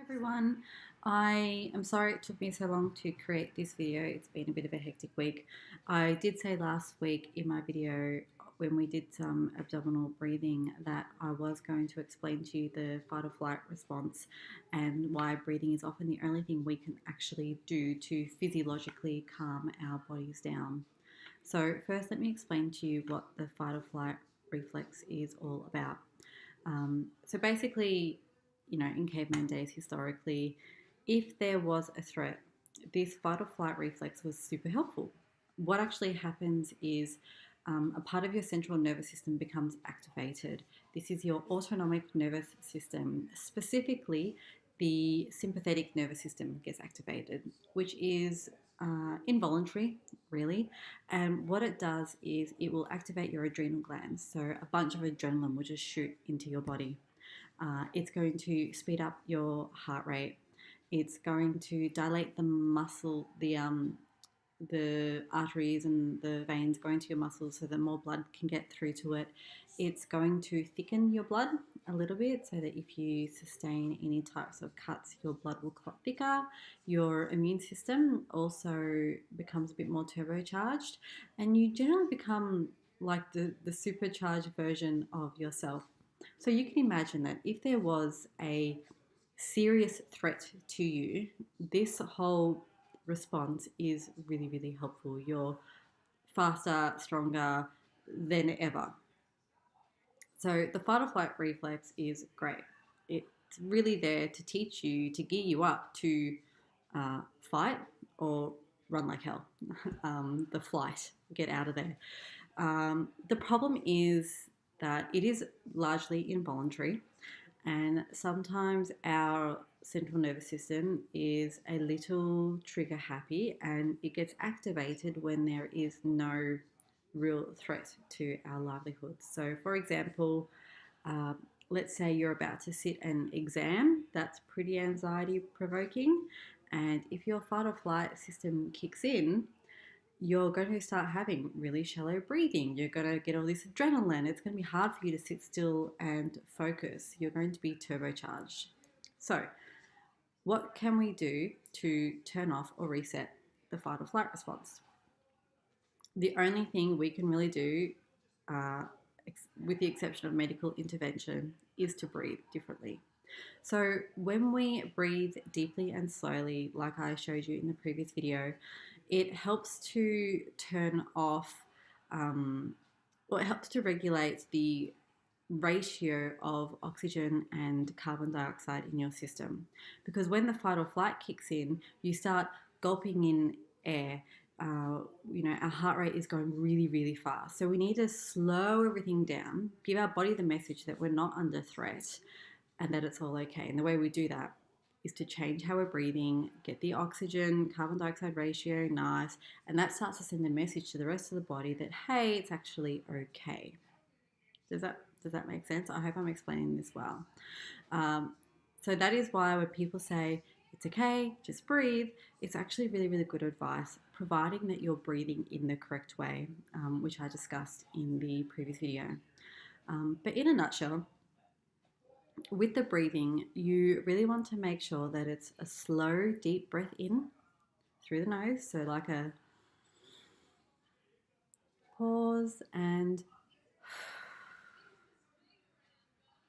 Everyone, I am sorry it took me so long to create this video. It's been a bit of a hectic week. I did say last week in my video when we did some abdominal breathing that I was going to explain to you the fight or flight response and why breathing is often the only thing we can actually do to physiologically calm our bodies down. So first, let me explain to you what the fight or flight reflex is all about. So basically, in caveman days historically, if there was a threat, this fight or flight reflex was super helpful. What actually happens is a part of your central nervous system becomes activated. This is your autonomic nervous system. Specifically, the sympathetic nervous system gets activated, which is involuntary, really. And what it does is it will activate your adrenal glands. So a bunch of adrenaline will just shoot into your body. It's going to speed up your heart rate. It's going to dilate the muscle, the arteries and the veins going to your muscles so that more blood can get through to it. It's going to thicken your blood a little bit so that if you sustain any types of cuts, your blood will clot thicker. Your immune system also becomes a bit more turbocharged, and you generally become like the supercharged version of yourself. So you can imagine that if there was a serious threat to you, this whole response is really, really helpful. You're faster, stronger than ever. So the fight or flight reflex is great. It's really there to teach you, to gear you up to fight or run like hell. The flight, get out of there. The problem is that it is largely involuntary, and sometimes our central nervous system is a little trigger happy and it gets activated when there is no real threat to our livelihood. So, for example, uh, let's say you're about to sit an exam that's pretty anxiety provoking, and if your fight or flight system kicks in, you're going to start having really shallow breathing. You're going to get all this adrenaline. It's going to be hard for you to sit still and focus. You're going to be turbocharged. So, what can we do to turn off or reset the fight or flight response? The only thing we can really do, uh, with the exception of medical intervention, is to breathe differently. So, when we breathe deeply and slowly, like I showed you in the previous video, it helps to turn off, it helps to regulate the ratio of oxygen and carbon dioxide in your system. Because when the fight or flight kicks in, you start gulping in air. Our heart rate is going really, really fast. So we need to slow everything down, give our body the message that we're not under threat and that it's all okay. And the way we do that is to change how we're breathing, get the oxygen, carbon dioxide ratio nice, and that starts to send a message to the rest of the body that, hey, it's actually okay. Does that make sense? I hope I'm explaining this well. So that is why when people say it's okay, just breathe, it's actually really, really good advice, providing that you're breathing in the correct way, which I discussed in the previous video. But in a nutshell, with the breathing, you really want to make sure that it's a slow, deep breath in through the nose. So like a pause and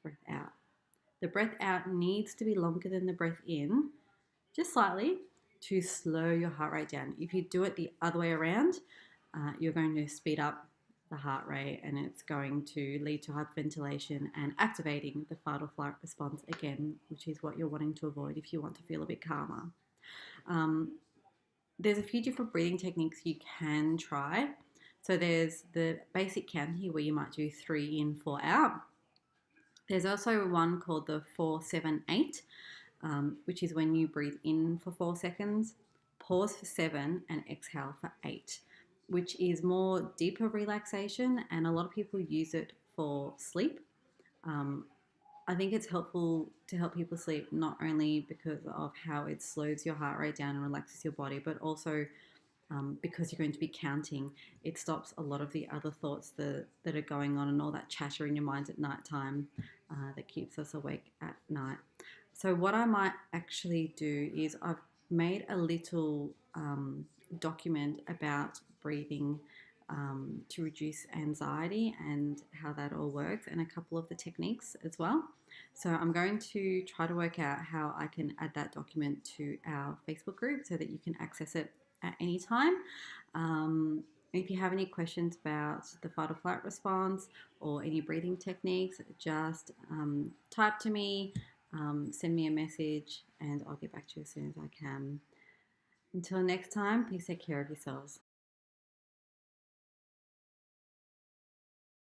breath out. The breath out needs to be longer than the breath in, just slightly, to slow your heart rate down. If you do it the other way around, you're going to speed up the heart rate and it's going to lead to hyperventilation and activating the fight or flight response again, which is what you're wanting to avoid if you want to feel a bit calmer. There's a few different breathing techniques you can try. So there's the basic count here where you might do 3 in, 4 out. There's also one called the 4-7-8, which is when you breathe in for 4 seconds, pause for 7, and exhale for 8, which is more deeper relaxation, and a lot of people use it for sleep. I think it's helpful to help people sleep not only because of how it slows your heart rate down and relaxes your body, but also because you're going to be counting. It stops a lot of the other thoughts that are going on and all that chatter in your mind at night time that keeps us awake at night. So what I might actually do is I've made a little document about breathing to reduce anxiety and how that all works, and a couple of the techniques as well. So I'm going to try to work out how I can add that document to our Facebook group so that you can access it at any time. If you have any questions about the fight or flight response or any breathing techniques, just type to me, send me a message, and I'll get back to you as soon as I can. Until next time, please take care of yourselves.